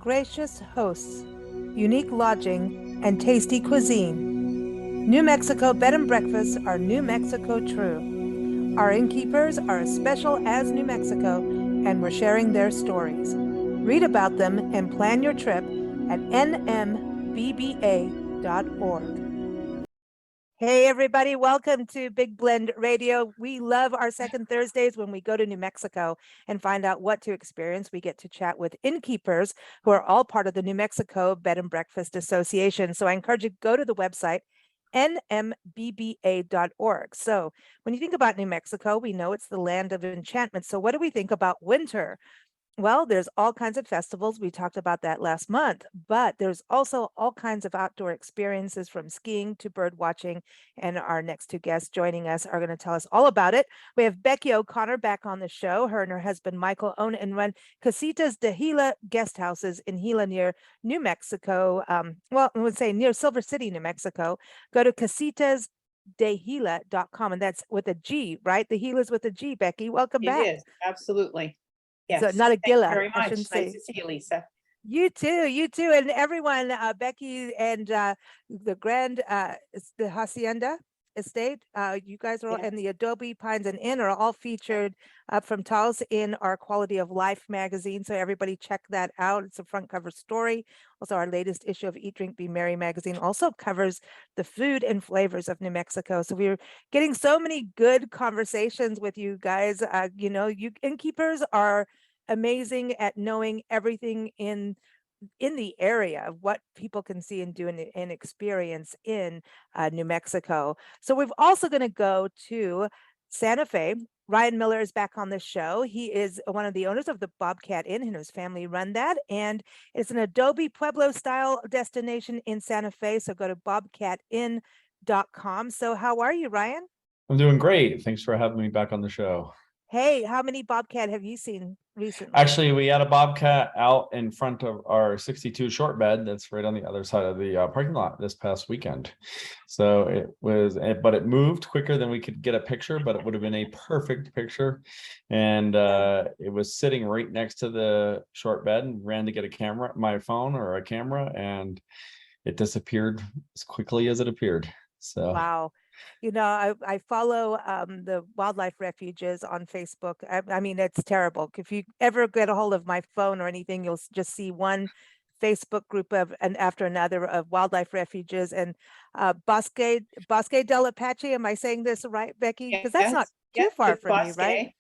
gracious hosts, unique lodging, and tasty cuisine. New Mexico bed and breakfasts are New Mexico true. Our innkeepers are as special as New Mexico, and we're sharing their stories. Read about them and plan your trip at nmbba.org. Hey, everybody, welcome to Big Blend Radio. We love our second Thursdays when we go to New Mexico and find out what to experience. We get to chat with innkeepers who are all part of the New Mexico Bed and Breakfast Association. So I encourage you to go to the website, nmbba.org. So when you think about New Mexico, we know it's the land of enchantment. So what do we think about winter? Well, there's all kinds of festivals. We talked about that last month, but there's also all kinds of outdoor experiences from skiing to bird watching. And our next two guests joining us are going to tell us all about it. We have Becky O'Connor back on the show. Her and her husband, Michael, own and run Casitas de Gila guest houses in Gila near New Mexico. Well, I would say near Silver City, New Mexico. Go to casitasdegila.com, and that's with a G, right? The Gila's with a G, Becky. Welcome back. It is, absolutely. So Yes. not a Thank you Gila, very I much. shouldn't Nice say. to see you, Lisa. You too, and everyone, Becky and the Grand, the Hacienda Estate, you guys are all, and the Adobe Pines and Inn are all featured from Taos in our Quality of Life magazine. So everybody check that out. It's a front cover story. Also, our latest issue of Eat, Drink, Be Merry magazine also covers the food and flavors of New Mexico. So we're getting so many good conversations with you guys. You innkeepers are amazing at knowing everything in the area of what people can see and do and experience in New Mexico. So we're also going to go to Santa Fe. Ryan Miller is back on the show. He is one of the owners of the Bobcat Inn, and his family run that. And it's an Adobe Pueblo style destination in Santa Fe. So go to bobcatin.com. So how are you, Ryan? I'm doing great. Thanks for having me back on the show. Hey, how many Bobcat have you seen recently? Actually, we had a Bobcat out in front of our 62 short bed that's right on the other side of the parking lot this past weekend. So but it moved quicker than we could get a picture, but it would have been a perfect picture. And it was sitting right next to the short bed and ran to get my phone or a camera, and it disappeared as quickly as it appeared. So wow. I follow the wildlife refuges on Facebook. I mean, it's terrible. If you ever get a hold of my phone or anything, you'll just see one Facebook group and after another of wildlife refuges and Bosque del Apache. Am I saying this right, Becky? Because that's not too far from you, right?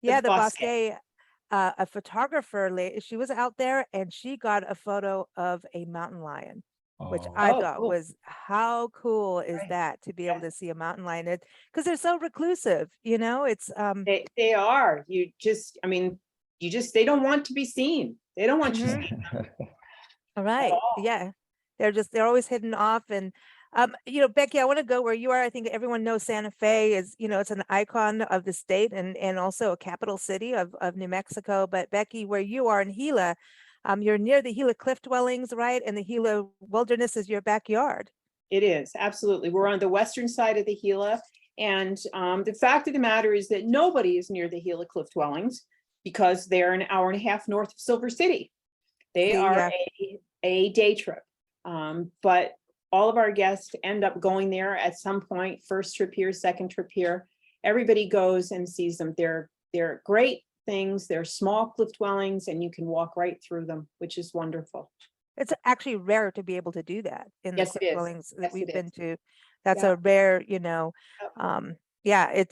Yeah, the Bosque. A photographer, she was out there and she got a photo of a mountain lion, which I thought cool. was, how cool is that to be able to see a mountain lion? Because they're so reclusive, it's They are. They don't want to be seen. They don't want you seen. All right. Yeah. They're always hidden off. And Becky, I want to go where you are. I think everyone knows Santa Fe is, it's an icon of the state and also a capital city of New Mexico. But Becky, where you are in Gila, you're near the Gila cliff dwellings, right? And the Gila wilderness is your backyard. It is, absolutely. We're on the western side of the Gila. And the fact of the matter is that nobody is near the Gila cliff dwellings because they're an hour and a half north of Silver City. They are a day trip. But all of our guests end up going there at some point, first trip here, second trip here. Everybody goes and sees them. They're great things. They're small cliff dwellings and you can walk right through them, which is wonderful. It's actually rare to be able to do that in the cliff dwellings that we've been to. That's a rare, it's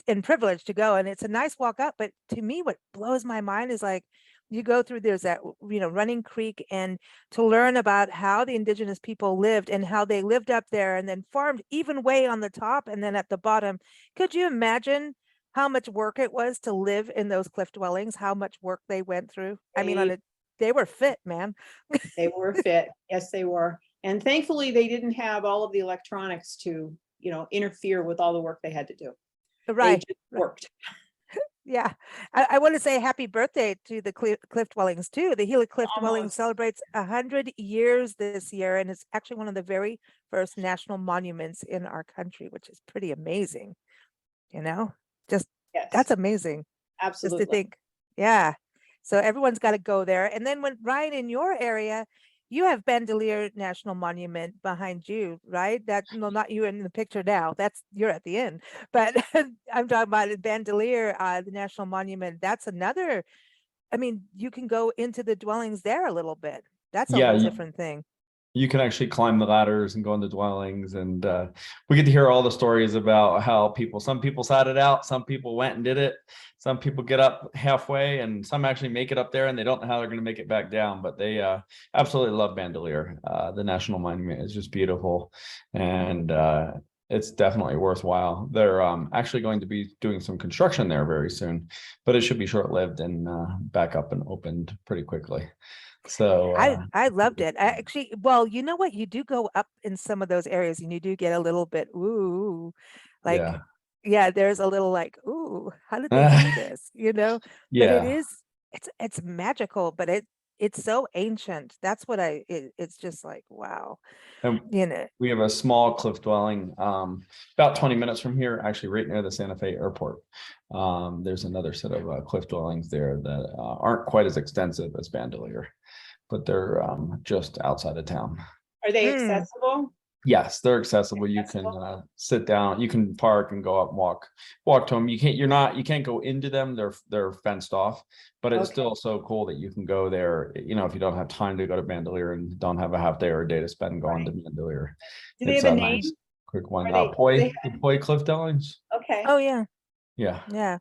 a privilege to go, and it's a nice walk up. But to me, what blows my mind is like you go through, there's that, running creek, and to learn about how the indigenous people lived and how they lived up there and then farmed even way on the top and then at the bottom. Could you imagine how much work it was to live in those cliff dwellings, how much work they went through? They were fit, man. They were fit. Yes, they were. And thankfully they didn't have all of the electronics to, interfere with all the work they had to do. Right. They just worked. Yeah. I want to say happy birthday to the cliff dwellings too. The Gila Cliff Dwelling celebrates 100 years this year, and it's actually one of the very first national monuments in our country, which is pretty amazing. That's amazing. Absolutely. Just to think. Yeah. So everyone's got to go there. And then when Ryan, in your area, you have Bandelier National Monument behind you, right? That, no, not you in the picture now. That's, you're at the end. But I'm talking about Bandelier, the National Monument. That's another, I mean, you can go into the dwellings there a little bit. That's a Yeah, whole different thing. you can actually climb the ladders and go into dwellings, and we get to hear all the stories about how some people sat it out, some people went and did it, some people get up halfway, and some actually make it up there and they don't know how they're going to make it back down, but they absolutely love Bandelier. The National Monument is just beautiful, and it's definitely worthwhile. They're actually going to be doing some construction there very soon, but it should be short-lived and back up and opened pretty quickly. So I loved it. I actually, well, you know what? You do go up in some of those areas and you do get a little bit, ooh, like, yeah, there's a little like, ooh, how did they do this? You know, but it yeah. is, it's magical, but it's so ancient. That's what it's just like, wow, And you know. we have a small cliff dwelling about 20 minutes from here, actually right near the Santa Fe airport. There's another set of cliff dwellings there that aren't quite as extensive as Bandelier, but they're just outside of town. Are they accessible? Yes, they're accessible. You can sit down, you can park and go up and walk to them. You can't go into them. They're fenced off, but it's still so cool that you can go there. You know, if you don't have time to go to Bandelier and don't have a half day or a day to spend going to Bandelier. Do they have a name? Nice, quick one. Are Poi Cliff Dwellings. Okay. Oh yeah. Yeah. Yeah.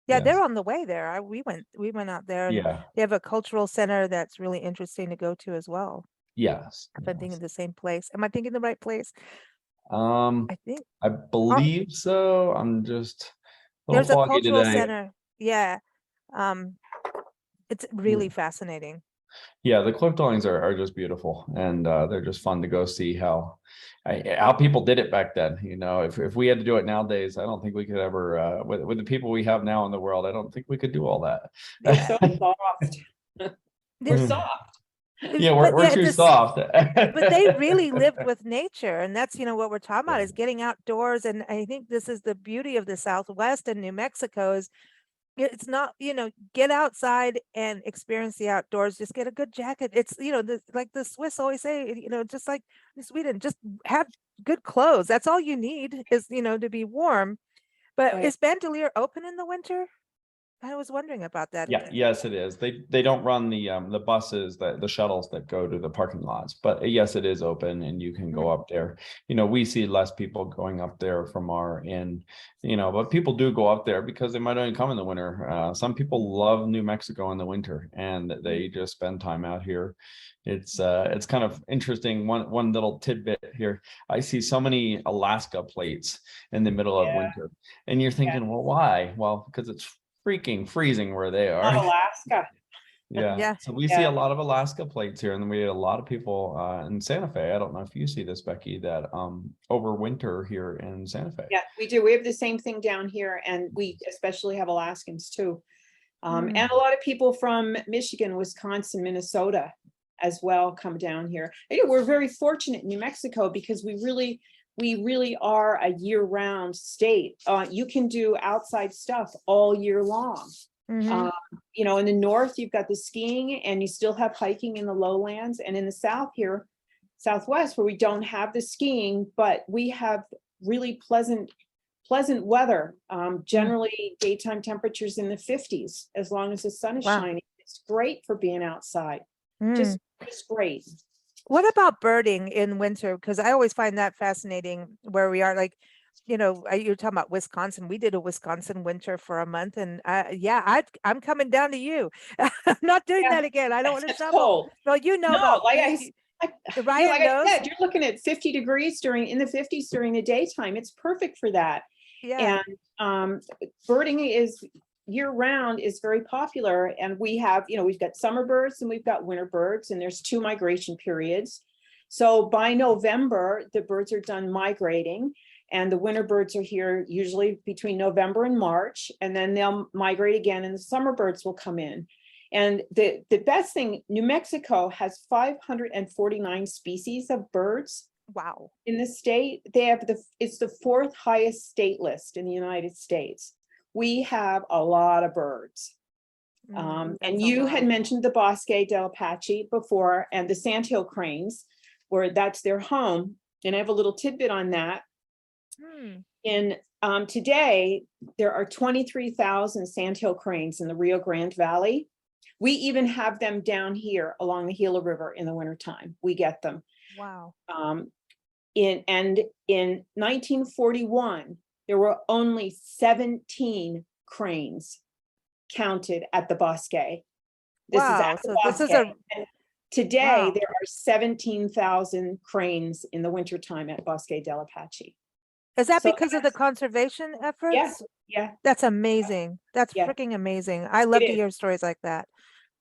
Yeah. They're on the way there. We went out there, and Yeah. they have a cultural center that's really interesting to go to as well. Yes. If I'm thinking the same place. Am I thinking the right place? I think I believe so. I'm just a there's little a foggy cultural today. center. Yeah. It's really fascinating. Yeah, the cliff dwellings are just beautiful, and they're just fun to go see how people did it back then. You know, if we had to do it nowadays, I don't think we could ever with the people we have now in the world, I don't think we could do all that. They're so soft. We're soft. Yeah, we're too soft. But they really lived with nature, and that's, you know, what we're talking about is getting outdoors. And I think this is the beauty of the Southwest and New Mexico is it's not, you know, get outside and experience the outdoors. Just get a good jacket. It's, you know, like the Swiss always say, you know, just like in Sweden, just have good clothes. That's all you need is, you know, to be warm. But is Bandelier open in the winter? I was wondering about that. Yeah, yes, it is. They don't run the buses, the shuttles that go to the parking lots, but yes, it is open and you can go up there. You know, we see less people going up there from our end, you know, but people do go up there because they might only come in the winter. Some people love New Mexico in the winter and they just spend time out here. It's kind of interesting. One little tidbit here. I see so many Alaska plates in the middle of winter, and you're thinking, well, why? Well, because it's freaking freezing where they are. Alaska. Yeah. So we see a lot of Alaska plates here, and then we had a lot of people in Santa Fe. I don't know if you see this, Becky, that overwinter here in Santa Fe. Yeah, we do. We have the same thing down here, and we especially have Alaskans too. And a lot of people from Michigan, Wisconsin, Minnesota as well come down here. We're very fortunate in New Mexico because we really are a year-round state. You can do outside stuff all year long. You know, in the north, you've got the skiing and you still have hiking in the lowlands. And in the south here, Southwest, where we don't have the skiing, but we have really pleasant weather. Generally daytime temperatures in the 50s, as long as the sun is shining. It's great for being outside. Just great. What about birding in winter? Because I always find that fascinating where we are. Like, you know, you're talking about Wisconsin. We did a Wisconsin winter for a month, and I'm coming down to you. I'm not doing that again. I don't want to shovel. No, you know about like Ryan knows. I said, you're looking at 50 degrees in the 50s during the daytime. It's perfect for that. Yeah. And birding is year-round is very popular, and we have, you know, we've got summer birds and we've got winter birds, and there's 2 migration periods. So by November, the birds are done migrating, and the winter birds are here usually between November and March, and then they'll migrate again, and the summer birds will come in. And the best thing, New Mexico has 549 species of birds. Wow. In the state, it's the 4th highest state list in the United States. We have a lot of birds. That's And a you had lot. mentioned the Bosque del Apache before, and the sandhill cranes, where that's their home. And I have a little tidbit on that. Hmm. In today, there are 23,000 sandhill cranes in the Rio Grande Valley. We even have them down here along the Gila River in the wintertime. We get them. Wow. In 1941, there were only 17 cranes counted at the Bosque. This is Wow. at the So this is Bosque. a And today, wow. there are 17,000 cranes in the wintertime at Bosque del Apache. Is that So because of the conservation yeah, efforts? yeah, That's amazing. That's yeah, freaking amazing. I it love to is. hear stories like that.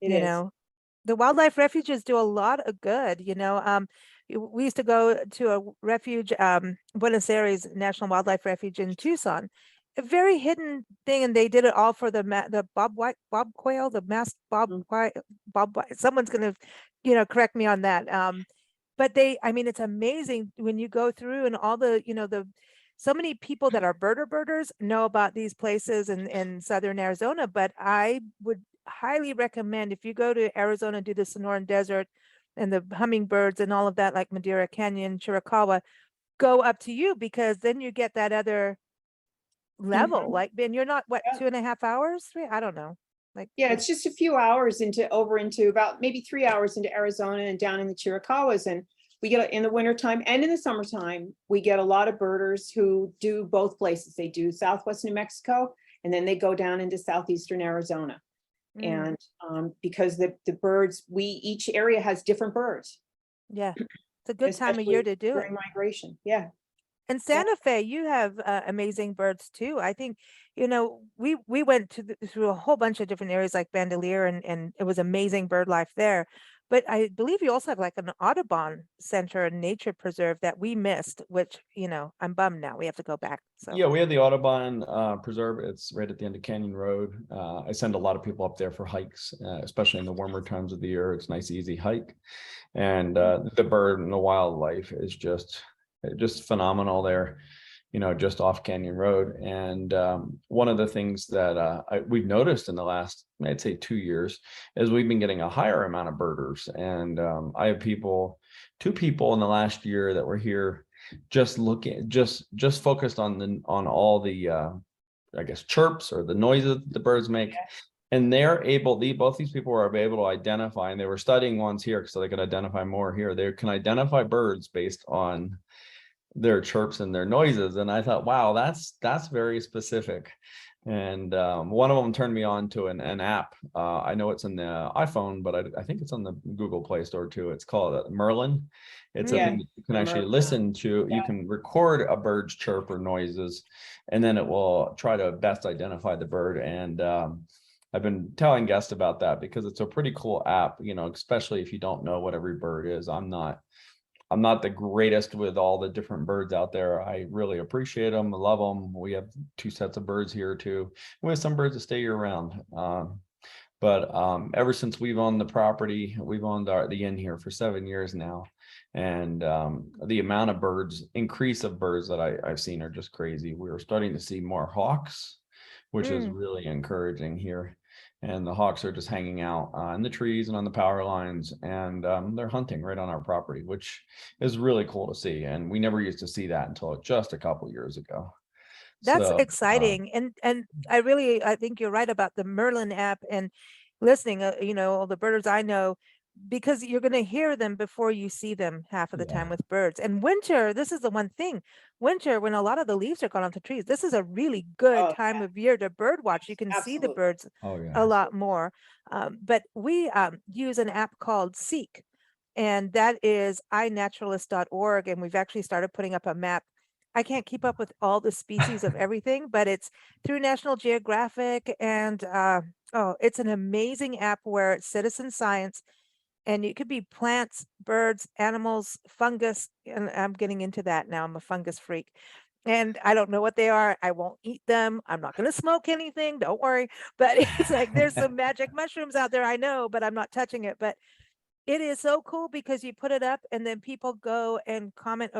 It You is. know, the wildlife refuges do a lot of good, we used to go to a refuge, Buenos Aires National Wildlife Refuge in Tucson, a very hidden thing, and they did it all for the bob quail, the masked Mm. someone's gonna, correct me on that. But I mean, it's amazing when you go through and all the, so many people that are birders know about these places in southern Arizona, but I would highly recommend if you go to Arizona, do the Sonoran Desert and the hummingbirds and all of that, like Madeira Canyon, Chiricahua, go up to you, because then you get that other level. Mhm. Like, Ben, you're not what, Yeah. 2.5 hours? I don't know. Like, Yeah, it's just a few hours into about maybe 3 hours into Arizona and down in the Chiricahuas. And we get in the wintertime and in the summertime, we get a lot of birders who do both places. They do Southwest New Mexico, and then they go down into southeastern Arizona. mm, And because the birds, each area has different birds, yeah, it's a good time of year especially to do it. during migration. Yeah. In Yeah. Santa Fe, you have amazing birds too. I think, we went through a whole bunch of different areas like Bandelier, and it was amazing bird life there. But I believe you also have like an Audubon Center and nature preserve that we missed, which, I'm bummed now. We have to go back. So Yeah, we have the Audubon Preserve. It's right at the end of Canyon Road. I send a lot of people up there for hikes, especially in the warmer times of the year. It's a nice, easy hike. And the bird and the wildlife is just phenomenal there, just off Canyon Road. And one of the things that we've noticed in the last, I'd say 2 years, is we've been getting a higher amount of birders. And I have two people in the last year that were here just looking, just focused on all the I guess chirps or the noises the birds make. And they're able, both these people were able to identify, and they were studying ones here so they could identify more here. They can identify birds based on their chirps and their noises. And I thought, wow, that's very specific. And one of them turned me on to an app. I know it's in the iPhone, but I think it's on the Google Play Store too. It's called Merlin. It's a Yeah. thing that you can actually listen to. You can record a bird's chirp or noises, and then it will try to best identify the bird. And I've been telling guests about that because it's a pretty cool app, especially if you don't know what every bird is. I'm not the greatest with all the different birds out there. I really appreciate them. I love them. We have 2 sets of birds here too. We have some birds that stay year round. But ever since we've owned the property, we've owned the inn here for 7 years now. And the amount of increase of birds that I've seen are just crazy. We're starting to see more hawks, which is really encouraging here. And the hawks are just hanging out in the trees and on the power lines, and they're hunting right on our property, which is really cool to see. And we never used to see that until just a couple years ago. that's So exciting. And I think you're right about the Merlin app and listening, all the birders I know, because you're going to hear them before you see them half of the time with birds. And winter, this is the one thing. Winter, when a lot of the leaves are gone off the trees, this is a really good time of year to bird watch. You can see the Absolutely. birds a lot more. But we use an app called Seek, and that is inaturalist.org. And we've actually started putting up a map. I can't keep up with all the species of everything, but it's through National Geographic. And it's an amazing app where it's citizen science, and it could be plants, birds, animals, fungus. And I'm getting into that now. I'm a fungus freak. And I don't know what they are. I won't eat them. I'm not going to smoke anything. Don't worry. But it's like there's some magic mushrooms out there, I know, but I'm not touching it. But it is so cool because you put it up and then people go and comment.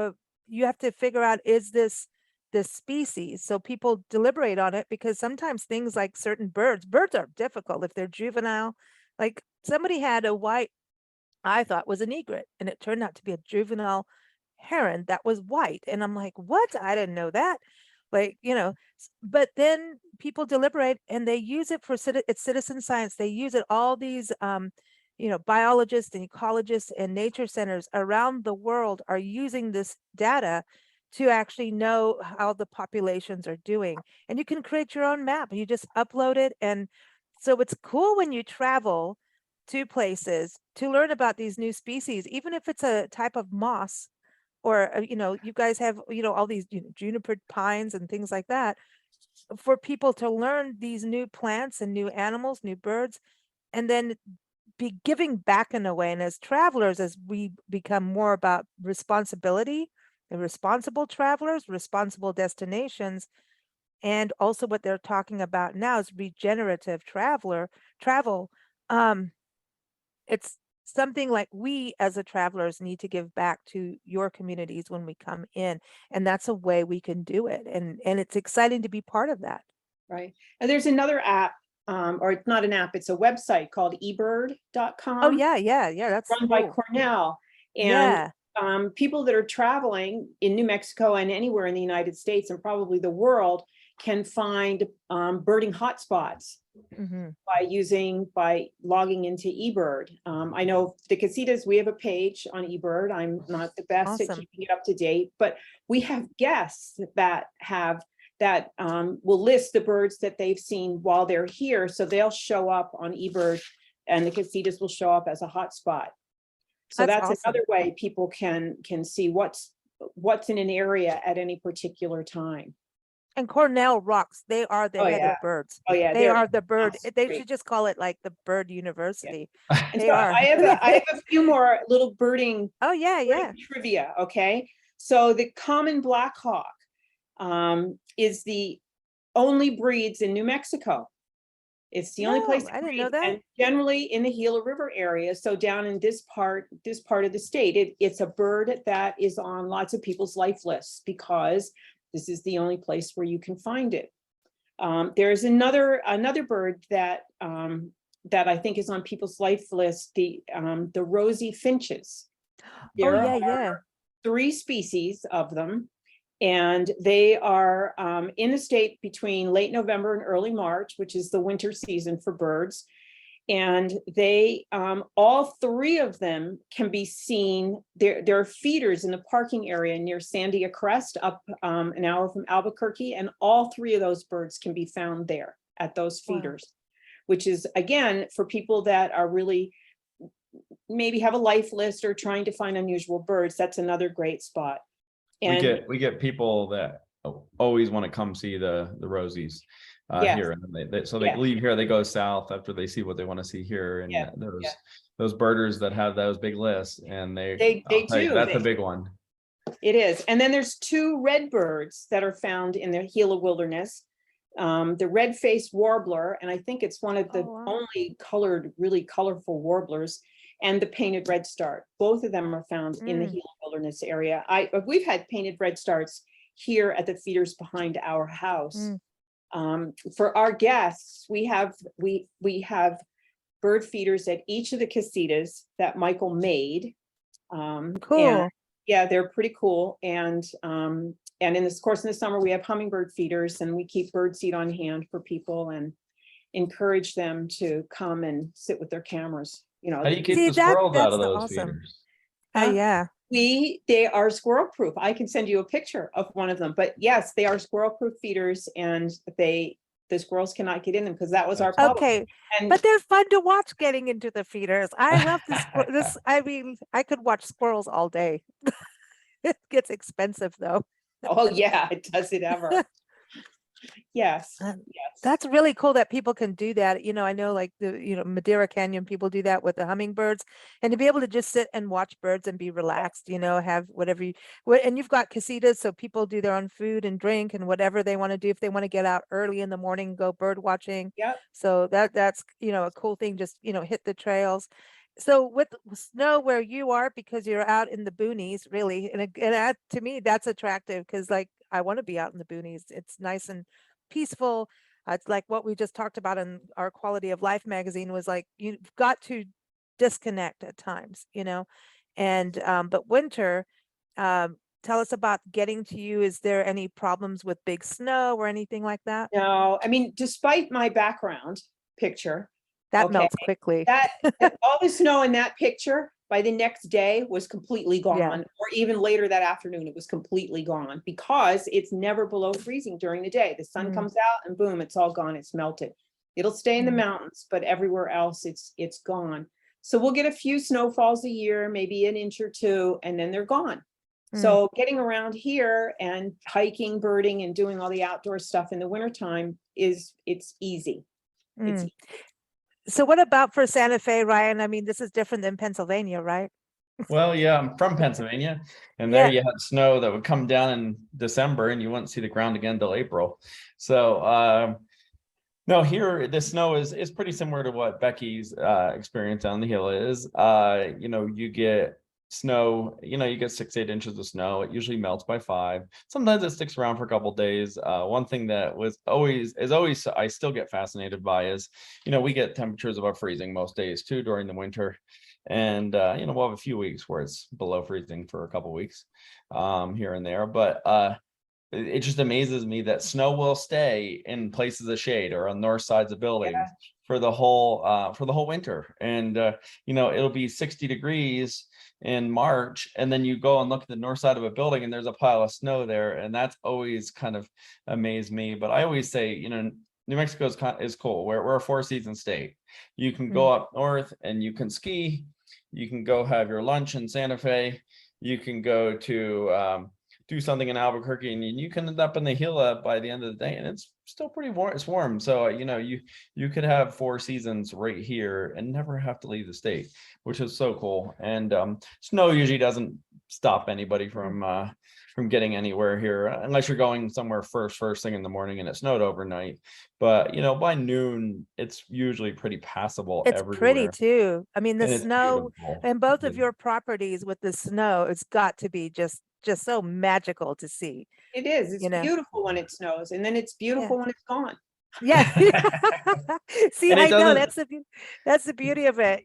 You have to figure out, is this this species. So people deliberate on it because sometimes things like certain birds are difficult if they're juvenile. Like somebody had a white, I thought was an egret, and it turned out to be a juvenile heron that was white. And I'm like, what? I didn't know that. Like, but then people deliberate and they use it for it's citizen science. They use it, all these, biologists and ecologists and nature centers around the world are using this data to actually know how the populations are doing. And you can create your own map. You just upload it. And so it's cool when you travel to places to learn about these new species, even if it's a type of moss, or you guys have all these juniper pines and things like that, for people to learn these new plants and new animals, new birds, and then be giving back in a way. And as travelers, as we become more about responsibility and responsible travelers, responsible destinations, and also what they're talking about now is regenerative travel. It's something like we as a travelers need to give back to your communities when we come in, and that's a way we can do it. And it's exciting to be part of that. Right. And there's another app, or it's not an app, it's a website called EBird.com. Oh yeah, that's run by cool. Cornell. And Yeah. People that are traveling in New Mexico and anywhere in the United States and probably the world can find birding hotspots by logging into eBird. I know the casitas, we have a page on eBird. I'm not the best at keeping it up to date, but we have guests that will list the birds that they've seen while they're here. So they'll show up on eBird and the casitas will show up as a hotspot. So that's awesome. another way people can see what's in an area at any particular time. And Cornell rocks. They are the head of birds. Oh yeah, they are the bird. They great. should just call it like the Bird University. Yeah. They so are. I have a few more little birding. Oh yeah. Trivia. Okay, so the common black hawk is the only breeds in New Mexico. It's the only place. I didn't know that. And generally in the Gila River area. So down in this part of the state, it's a bird that is on lots of people's life lists because this is the only place where you can find it. There's another bird that I think is on people's life list, the rosy finches. There are 3 species of them, and they are in the state between late November and early March, which is the winter season for birds. And they, all 3 of them can be seen. There are feeders in the parking area near Sandia Crest, up an hour from Albuquerque, and all 3 of those birds can be found there at those feeders, which is, again, for people that are really maybe have a life list or trying to find unusual birds. That's another great spot. And we get people that always want to come see the rosies. Here, and they leave here, they go south after they see what they want to see here, and those birders that have those big lists, and they do. That's a big one. It is. And then there's 2 red birds that are found in the Gila wilderness, the red-faced warbler, and I think it's one of the only really colorful warblers, and the painted redstart. Both of them are found in the Gila wilderness area. We've had painted redstarts here at the feeders behind our house. For our guests, we have bird feeders at each of the casitas that Michael made. Cool. And, they're pretty cool. And in this course in the summer, we have hummingbird feeders, and we keep bird seed on hand for people and encourage them to come and sit with their cameras. How do you keep the squirrels out of those feeders? They are squirrel proof. I can send you a picture of one of them, but yes, they are squirrel proof feeders, and the squirrels cannot get in them because that was our problem. Okay, but they're fun to watch getting into the feeders. I love this. I mean, I could watch squirrels all day. It gets expensive though. Oh yeah, it does it ever. Yes. That's really cool that people can do that. I know like the, Madeira Canyon, people do that with the hummingbirds, and to be able to just sit and watch birds and be relaxed, have whatever and you've got casitas, so people do their own food and drink and whatever they want to do. If they want to get out early in the morning, go bird watching. Yep. So that's, a cool thing. Just, hit the trails. So with snow where you are, because you're out in the boonies, really, and that, to me, that's attractive because, like, I want to be out in the boonies. It's nice and peaceful. It's like what we just talked about in our Quality of Life magazine was like you've got to disconnect at times, and but winter, tell us about getting to you. Is there any problems with big snow or anything like that? No, I mean, despite my background picture, That okay, melts quickly. that all the snow in that picture by the next day was completely Yeah. gone, or even later that afternoon, it was completely gone because it's never below freezing during the day. The sun Mm. comes out and boom, it's all gone. It's melted. It'll stay in the Mm. mountains, but everywhere else it's gone. So we'll get a few snowfalls a year, maybe an inch or two, and then they're gone. So getting around here and hiking, birding, and doing all the outdoor stuff in the wintertime it's easy. It's Mm. So what about for Santa Fe, Ryan? I mean, this is different than Pennsylvania, right? Well, yeah, I'm from Pennsylvania, and there Yeah. you had snow that would come down in December, and you wouldn't see the ground again till April. So, no, here the snow is pretty similar to what Becky's experience on the hill is. You get snow, you get 6-8 inches of snow. It usually melts by 5. Sometimes it sticks around for a couple days. One thing that is always I still get fascinated by is, we get temperatures above freezing most days too during the winter. And we'll have a few weeks where it's below freezing for a couple weeks here and there. But it just amazes me that snow will stay in places of shade or on north sides of buildings for the whole winter. And it'll be 60 degrees in March, and then you go and look at the north side of a building and there's a pile of snow there, and that's always kind of amazed me. But I always say, New Mexico is cool. We're a 4-season state. You can go up north and you can ski. You can go have your lunch in Santa Fe. You can go to do something in Albuquerque, and you can end up in the Gila by the end of the day, and it's still pretty warm. It's warm, so you could have 4 seasons right here and never have to leave the state, which is so cool. And snow usually doesn't stop anybody from getting anywhere here, unless you're going somewhere first thing in the morning and it snowed overnight. But by noon, it's usually pretty passable It's pretty everywhere, too. I mean, the and it's snow beautiful. and both of Yeah. your properties with the snow, it's got to be just so magical to see. It is. It's You know? beautiful when it snows, and then it's beautiful when it's gone. Yeah. See, And it I know doesn't that's the beauty of it,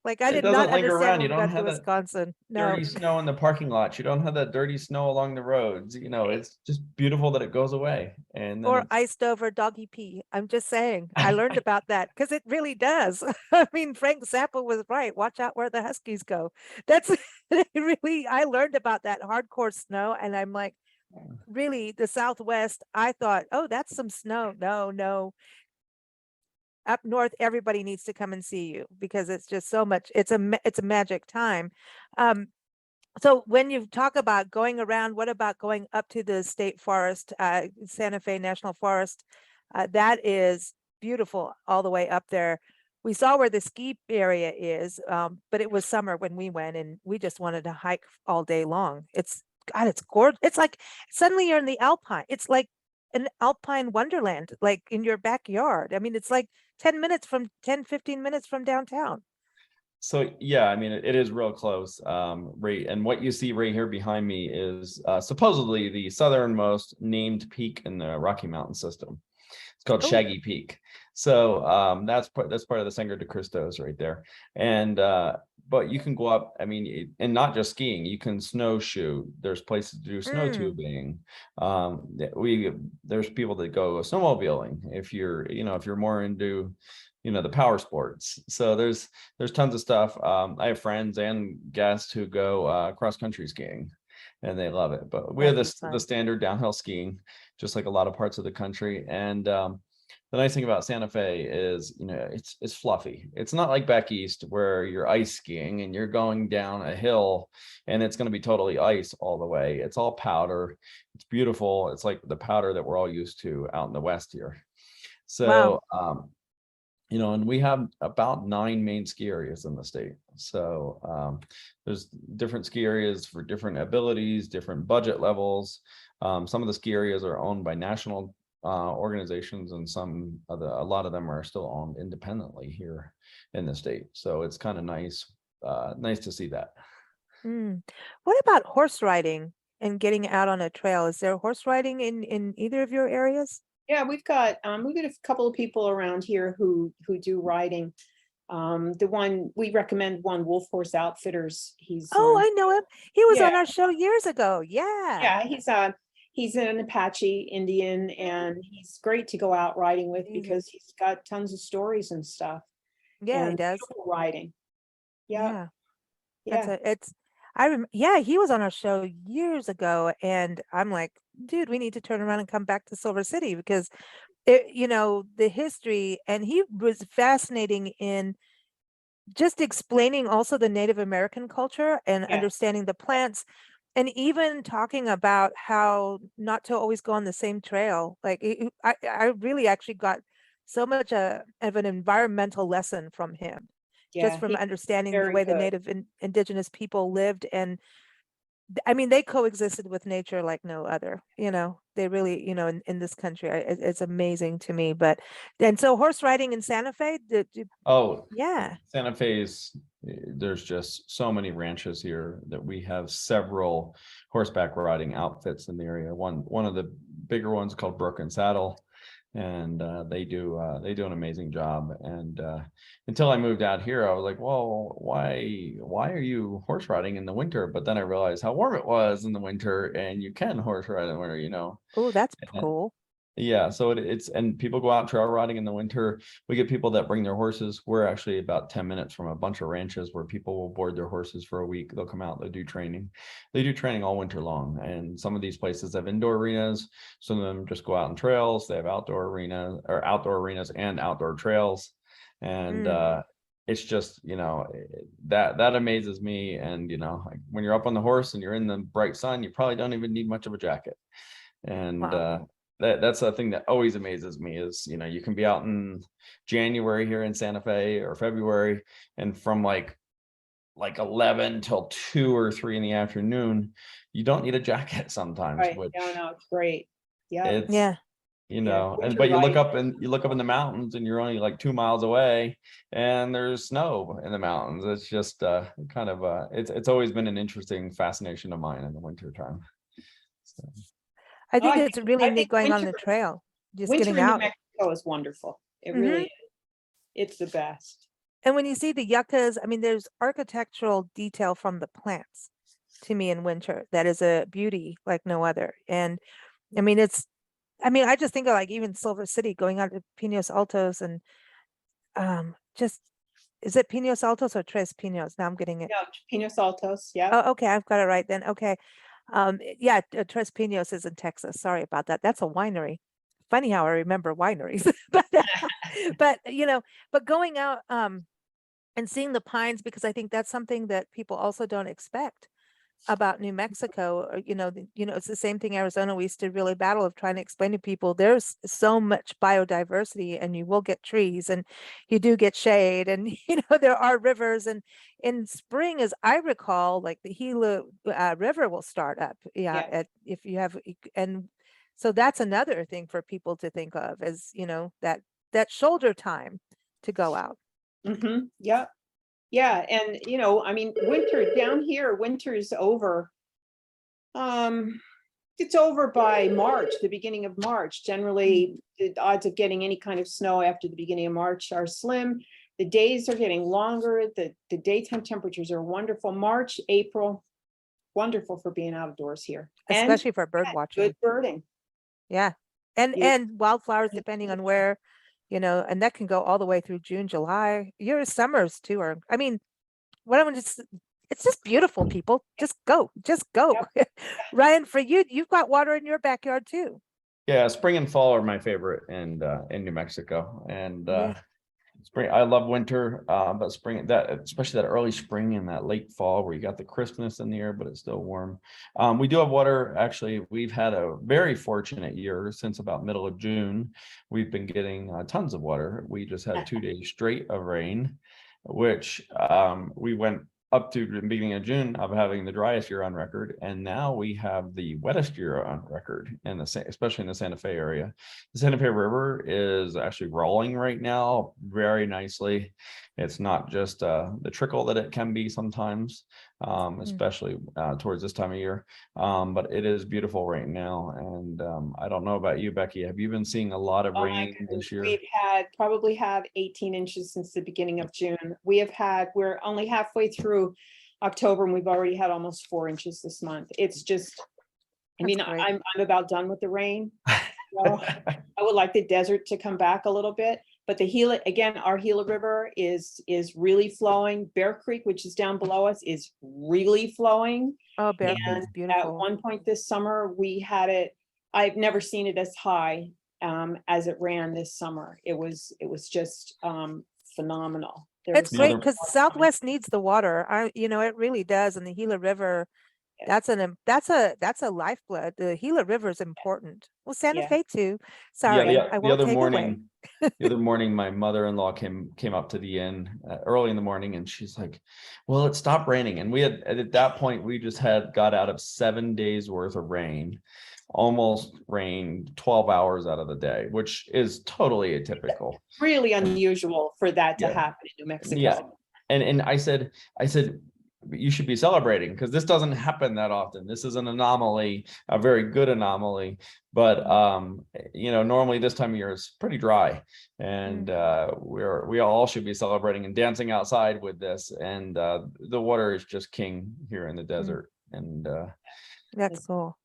Like I it did not doesn't linger understand around. when You we don't got to have that Wisconsin. No. dirty snow in the parking lot. You don't have that dirty snow along the roads. It's just beautiful that it goes away. And then Or it's iced over doggy pee. I'm just saying. I learned about that because it really does. I mean, Frank Zappa was right. Watch out where the Huskies go. That's really, I learned about that hardcore snow, and I'm like, really, the Southwest, I thought, oh, that's some snow. No. Up north, everybody needs to come and see you because it's just so much. It's a magic time. So when you talk about going around, what about going up to the state forest, Santa Fe National Forest? That is beautiful all the way up there. We saw where the ski area is, but it was summer when we went, and we just wanted to hike all day long. God, it's gorgeous. It's like suddenly you're in the Alpine. It's like an Alpine wonderland, like in your backyard. I mean, it's like 15 minutes from downtown. So yeah, I mean it is real close. Right, and what you see right here behind me is supposedly the southernmost named peak in the Rocky Mountain system. It's called Oh. Shaggy Peak. So that's part of the Sangre de Cristos right there. And but you can go up, I mean, and not just skiing, you can snowshoe. There's places to do snow tubing. There's people that go snowmobiling if you're more into the power sports. So there's tons of stuff. I have friends and guests who go cross country skiing, and they love it. But we have the standard downhill skiing, just like a lot of parts of the country. And the nice thing about Santa Fe is, it's fluffy. It's not like back east where you're ice skiing and you're going down a hill and it's going to be totally ice all the way. It's all powder. It's beautiful. It's like the powder that we're all used to out in the West here. So, and we have about 9 main ski areas in the state. So there's different ski areas for different abilities, different budget levels. Some of the ski areas are owned by national organizations, and a lot of them are still owned independently here in the state. So it's kind of nice. nice to see that. What about horse riding and getting out on a trail? Is there horse riding in either of your areas? Yeah, we've got a couple of people around here who do riding. The one we recommend, one Wolf Horse Outfitters. Oh, I know him. He was yeah. on our show years ago. Yeah. Yeah, he's an Apache Indian, and he's great to go out riding with because he's got tons of stories and stuff. Yeah, he And does. beautiful riding. Yeah. Yeah. Yeah, he was on our show years ago, and I'm like, dude, we need to turn around and come back to Silver City because the history, and he was fascinating in just explaining also the Native American culture and Yeah. understanding the plants, and even talking about how not to always go on the same trail. Like I really actually got so much of an environmental lesson from him, just Yeah, from he's understanding the very way the good. Native indigenous people lived. And I mean, they coexisted with nature like no other, they really, in this country, it's amazing to me. But and so horse riding in Santa Fe, Oh, yeah. Santa Fe's, there's just so many ranches here that we have several horseback riding outfits in the area. One of the bigger ones called Broken Saddle, and they do an amazing job. And until I moved out here, I was like, well, why are you horse riding in the winter? But then I realized how warm it was in the winter, and you can horse ride in the winter. Oh, that's And- cool. Yeah, so it's and people go out trail riding in the winter. We get people that bring their horses. We're actually about 10 minutes from a bunch of ranches where people will board their horses for a week. They'll come out, they'll do training. They do training all winter long. And some of these places have indoor arenas. Some of them just go out on trails. They have outdoor arenas and outdoor trails. And it's just, that amazes me. And like, when you're up on the horse and you're in the bright sun, you probably don't even need much of a jacket. And Wow. that's the thing that always amazes me is, you can be out in January here in Santa Fe or February, and from like 11 till 2 or 3 in the afternoon, you don't need a jacket sometimes, Right. which No, it's great. Yeah. it's, Yeah. and but you look up in the mountains and you're only like 2 miles away and there's snow in the mountains. It's just kind of it's always been an interesting fascination of mine in the winter time. So. I think I it's really neat going on the winter- trail, just Winter getting in New out. Mexico is wonderful. It really is. It's the best. And when you see the yuccas, I mean, there's architectural detail from the plants to me in winter that is a beauty like no other. And I mean, I just think of like even Silver City going out to Pinos Altos and just, is it Pinos Altos or Tres Pinos? Now I'm getting it. Yeah, Pinos Altos. Yeah. Oh, okay, I've got it right then. Okay. Yeah, Tres Pinos is in Texas. Sorry about that. That's a winery. Funny how I remember wineries. but going out and seeing the pines, because I think that's something that people also don't expect about New Mexico. Or, it's the same thing Arizona. We used to really battle of trying to explain to people there's so much biodiversity, and you will get trees and you do get shade, and there are rivers, and in spring, as I recall, like the Gila River will start up. If you have, and so that's another thing for people to think of as that shoulder time to go out. Mm-hmm. Yeah. Yeah. And winter down here, winter is over. It's over by March, the beginning of March. Generally, the odds of getting any kind of snow after the beginning of March are slim. The days are getting longer. The daytime temperatures are wonderful. March, April, wonderful for being outdoors here. Especially for bird watching. Good birding. Yeah. And wildflowers, depending on where, and that can go all the way through June, July. Your summers too are, it's just beautiful, people. Just go. Yep. Ryan, for you, you've got water in your backyard too. Yeah, spring and fall are my favorite in New Mexico. And spring, I love winter, but spring, especially that early spring and that late fall where you got the crispness in the air, but it's still warm. We do have water. Actually, we've had a very fortunate year since about middle of June. We've been getting tons of water. We just had 2 days straight of rain, which we went up to the beginning of June of having the driest year on record, and now we have the wettest year on record in especially in the Santa Fe area. The Santa Fe River is actually rolling right now very nicely. It's not just the trickle that it can be sometimes, especially towards this time of year, but it is beautiful right now. And I don't know about you, Becky, have you been seeing a lot of rain this year? We've probably had 18 inches since the beginning of June. We're only halfway through October and we've already had almost 4 inches this month. It's just, I'm about done with the rain. So I would like the desert to come back a little bit, but the Gila, again, our Gila River is really flowing. Bear Creek, which is down below us, is really flowing. Oh, Bear Creek's At beautiful. one point this summer, we had it, I've never seen it as high as it ran this summer. It was just phenomenal. It's great because Southwest needs the water. It really does. And the Gila River, that's a lifeblood. The Gila River is important. Well, Santa Fe too. Sorry, I won't take away. The other morning, my mother-in-law came up to the inn early in the morning, and she's like, "Well, it stopped raining." And we had at that point we just got out of 7 days worth of rain, almost rained 12 hours out of the day, which is totally atypical. Really unusual for that to happen in New Mexico. Yeah, and I said. You should be celebrating because this doesn't happen that often. This is an anomaly, a very good anomaly, but normally this time of year is pretty dry, and we all should be celebrating and dancing outside with this. And the water is just king here in the desert, and that's cool.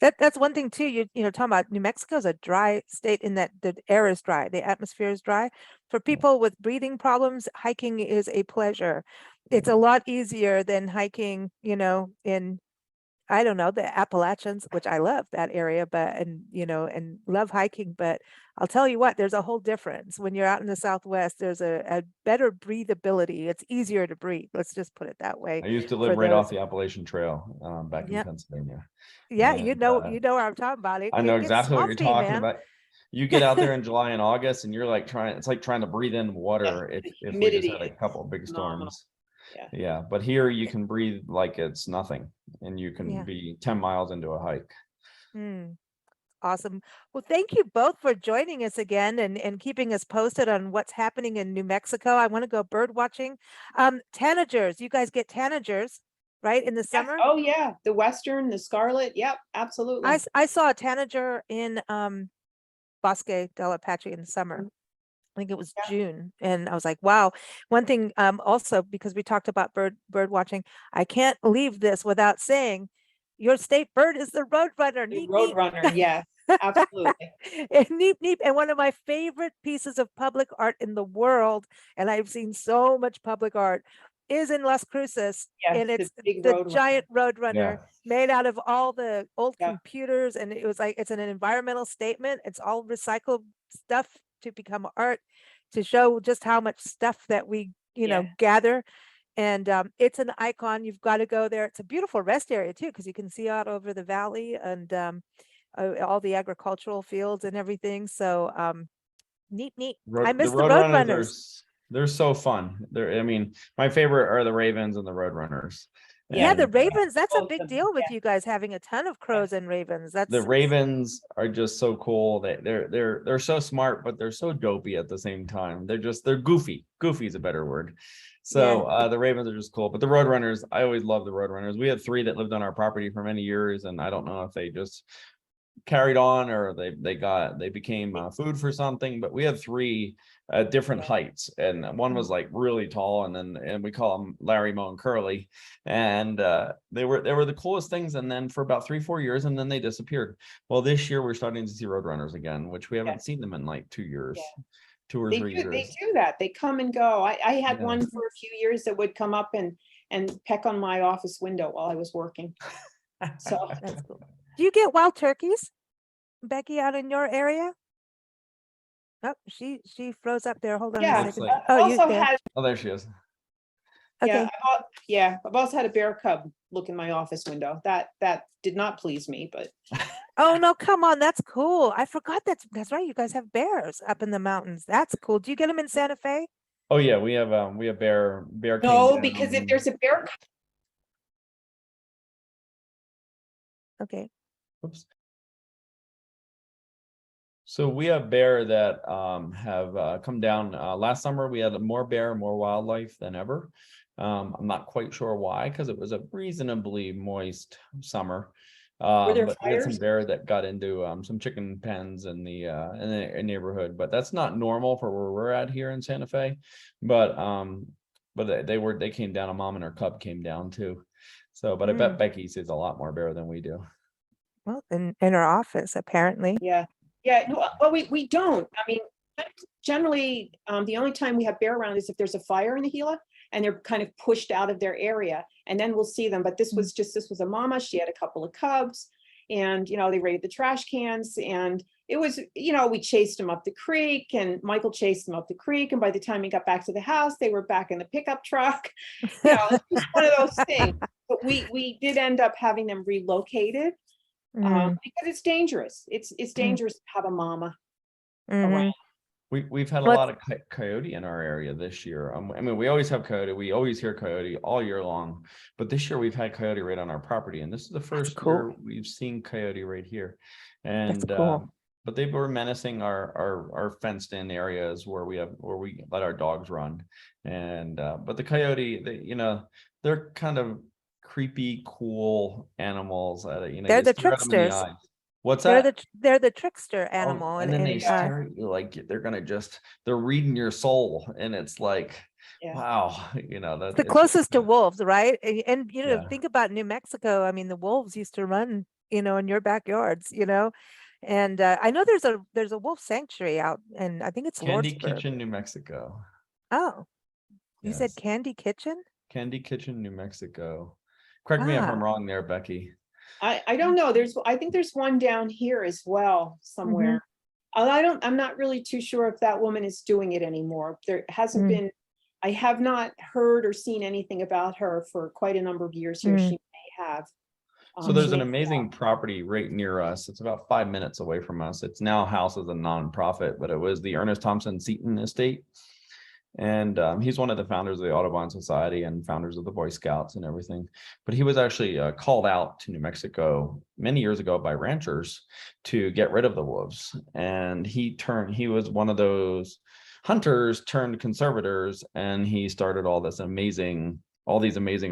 That's one thing too. You're talking about New Mexico is a dry state in that the air is dry, the atmosphere is dry. For people with breathing problems, hiking is a pleasure. It's a lot easier than hiking, in, I don't know, the Appalachians, which I love that area, and love hiking. But I'll tell you what, there's a whole difference. When you're out in the Southwest, there's a better breathability. It's easier to breathe. Let's just put it that way. I used to live right off the Appalachian Trail back in Pennsylvania. Yeah, and, you know where I'm talking about. I know exactly what you're talking about. You get out there in July and August, and you're like it's like trying to breathe in water if we just had a couple of big storms. Yeah, but here you can breathe like it's nothing, and you can be 10 miles into a hike. Awesome. Well, thank you both for joining us again and keeping us posted on what's happening in New Mexico. I want to go bird watching. Tanagers, you guys get tanagers, right, in the summer? Oh yeah, the western, the scarlet. Yep, absolutely. I saw a tanager in Bosque del Apache in the summer. I think it was June, and I was like, wow. One thing also, because we talked about bird watching, I can't leave this without saying your state bird is the Roadrunner. The Roadrunner, yeah, absolutely. And neep. And one of my favorite pieces of public art in the world, and I've seen so much public art, is in Las Cruces. And it's the giant Roadrunner made out of all the old computers. And it was like, it's an environmental statement. It's all recycled stuff to become art, to show just how much stuff that we gather. And it's an icon. You've got to go there. It's a beautiful rest area too, because you can see out over the valley and all the agricultural fields and everything. So neat. I miss the Roadrunners. They're so fun. My favorite are the Ravens and the Roadrunners. Yeah, the Ravens, that's a big deal with you guys having a ton of crows and ravens. The Ravens are just so cool. They're so smart, but they're so dopey at the same time. They're goofy. Goofy is a better word. So the Ravens are just cool. But the Roadrunners, I always love the Roadrunners. We had 3 that lived on our property for many years, and I don't know if they just carried on or they became food for something, but we had 3 different heights, and one was like really tall, and we call them Larry, Moe, and Curly, and they were the coolest things. And then for about 3-4 years, and then they disappeared. Well, this year we're starting to see Roadrunners again, which we haven't seen them in like 2 years. 2 or 3 years. They do that. They come and go. I had one for a few years that would come up and peck on my office window while I was working. So that's cool. Do you get wild turkeys, Becky, out in your area? Oh, she froze up there. Hold on a second. There she is. Okay. I've also had a bear cub look in my office window. That did not please me, but oh no, come on, that's cool. I forgot that's right. You guys have bears up in the mountains. That's cool. Do you get them in Santa Fe? Oh yeah, we have bear came No, down because if and- there's a bear, Okay. Oops. So we have bear that have come down. Last summer we had more bear, more wildlife than ever. I'm not quite sure why, because it was a reasonably moist summer. were there But we had some fires? bear that got into some chicken pens in the neighborhood, but that's not normal for where we're at here in Santa Fe. But they came down. A mom and her cub came down too. So, but I bet Becky sees a lot more bear than we do. Well, in our office, apparently. Yeah, yeah, no, well, we don't, I mean, generally, the only time we have bear around is if there's a fire in the Gila and they're kind of pushed out of their area, and then we'll see them, but this was a mama, she had a couple of cubs, and, you know, they raided the trash cans, and it was, you know, we chased them up the creek, and Michael chased them up the creek, and by the time he got back to the house, they were back in the pickup truck. You know, it's just one of those things, but we did end up having them relocated. Because it's dangerous. It's dangerous to have a mama around. We've had a But- lot of coyote in our area this year. I mean, we always have coyote. We always hear coyote all year long. But this year we've had coyote right on our property, and this is the first year we've seen coyote right here. And cool. but they were menacing our fenced in areas where we let our dogs run. And but the coyote, you know, they're kind of creepy, cool animals. You know, They're you the stare at them in the tricksters. eye. What's that? They're the trickster Oh, animal. and then they and stare at you like they're reading your soul, and it's like, Yeah. wow, you know, it's the it's just, closest to wolves, right? And you know, Yeah. think about New Mexico. I mean, the wolves used to run, you know, in your backyards, you know. And I know there's a wolf sanctuary out, and I think it's Candy Lordsburg. Kitchen, New Mexico. Oh, you said Yes. Candy Kitchen? Candy Kitchen, New Mexico. Correct me if I'm Ah. wrong there, Becky. I don't know. I think there's one down here as well somewhere. I'm not really too sure if that woman is doing it anymore. There hasn't been, I have not heard or seen anything about her for quite a number of years here. She may have. So there's she an may- amazing property right near us. It's about 5 minutes away from us. It's now housed as a nonprofit, but it was the Ernest Thompson Seton Estate. And he's one of the founders of the Audubon Society and founders of the Boy Scouts and everything. But he was actually called out to New Mexico many years ago by ranchers to get rid of the wolves. And he was one of those hunters turned conservators, and he started all these amazing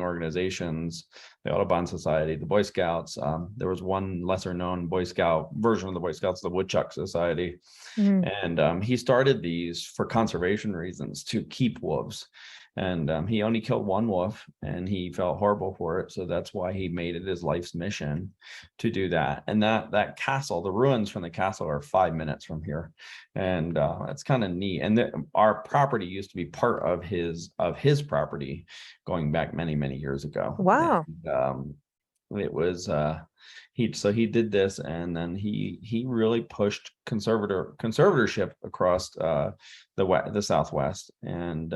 organizations, the Audubon Society, the Boy Scouts. There was one lesser known Boy Scout version of the Boy Scouts, the Woodchuck Society. And he started these for conservation reasons to keep wolves. And he only killed one wolf, and he felt horrible for it. So that's why he made it his life's mission to do that. And that castle, the ruins from the castle are 5 minutes from here. And it's kind of neat. And our property used to be part of his property going back many, many years ago. Wow. And, it was he did this, and then he really pushed conservatorship across the Southwest, and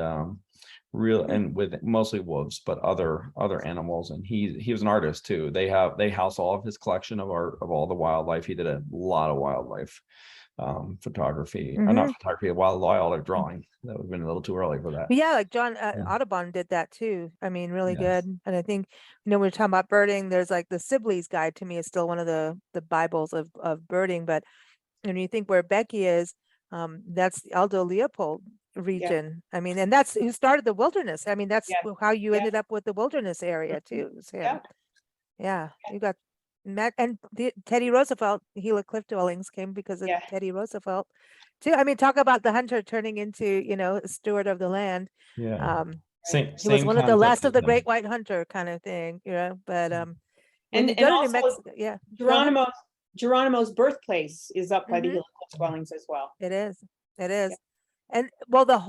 and with mostly wolves, but other animals. And he was an artist too. They house all of his collection of all the wildlife. He did a lot of wildlife photography, or not photography, wildlife drawing. That would have been a little too early for that. Yeah, like John Yeah. Audubon did that too. I mean, really Yes. good. And I think, you know, we're talking about birding. There's like the Sibley's Guide to me is still one of the Bibles of birding. But when you think where Becky is, that's the Aldo Leopold region. I mean, and that's who started the wilderness. I mean, that's Yeah. how you Yeah. ended up with the wilderness area too. It was him. Yeah. Yeah, you got Matt and Teddy Roosevelt. Gila Cliff Dwellings came because of Yeah. Teddy Roosevelt too. I mean, talk about the hunter turning into, you know, a steward of the land. Yeah. He was one of the last of the great white hunter kind of thing, you know. But when you go to New Mexico, yeah, go ahead. Geronimo's birthplace is up by the Mhm. Gila Cliff Dwellings as well. It is. And well, the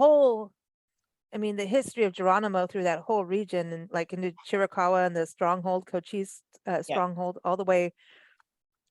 history of Geronimo through that whole region, and like into Chiricahua and the stronghold, Cochise stronghold, all the way.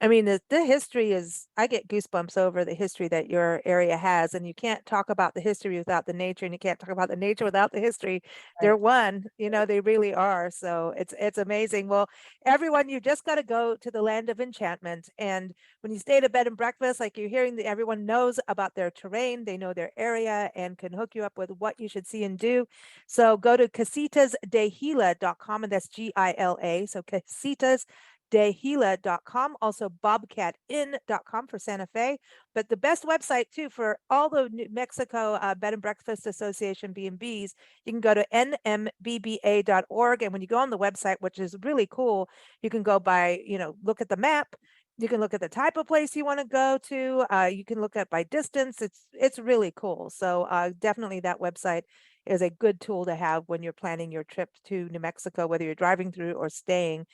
I mean, the history is, I get goosebumps over the history that your area has, and you can't talk about the history without the nature, and you can't talk about the nature without the history. They're one, they really are. So it's amazing. Well, everyone, you just got to go to the land of enchantment. And when you stay at a bed and breakfast, like you're hearing, everyone knows about their terrain, they know their area and can hook you up with what you should see and do. So go to casitasdegila.com, and that's Gila. So casitasdegila.com, also bobcatin.com for Santa Fe. But the best website too for all the New Mexico Bed and Breakfast Association B&Bs, you can go to nmbba.org. And when you go on the website, which is really cool, you can go by, look at the map. You can look at the type of place you want to go to. You can look at by distance. It's really cool. So definitely that website is a good tool to have when you're planning your trip to New Mexico, whether you're driving through or staying.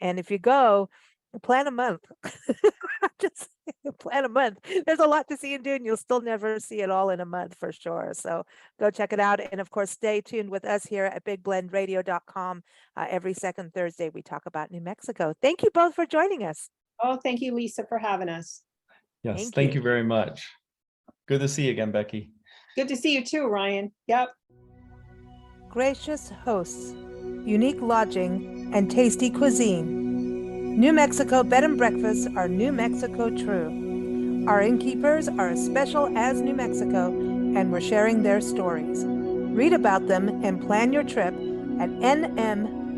And if you go, plan a month. Just plan a month. There's a lot to see and do, and you'll still never see it all in a month for sure. So go check it out. And of course, stay tuned with us here at bigblendradio.com. Every second Thursday, we talk about New Mexico. Thank you both for joining us. Oh, thank you, Lisa, for having us. Yes, Thank you very much. Good to see you again, Becky. Good to see you too, Ryan. Yep. Gracious hosts, unique lodging, and tasty cuisine. New Mexico bed and breakfasts are New Mexico true. Our innkeepers are as special as New Mexico, and we're sharing their stories. Read about them and plan your trip at nmbba.org.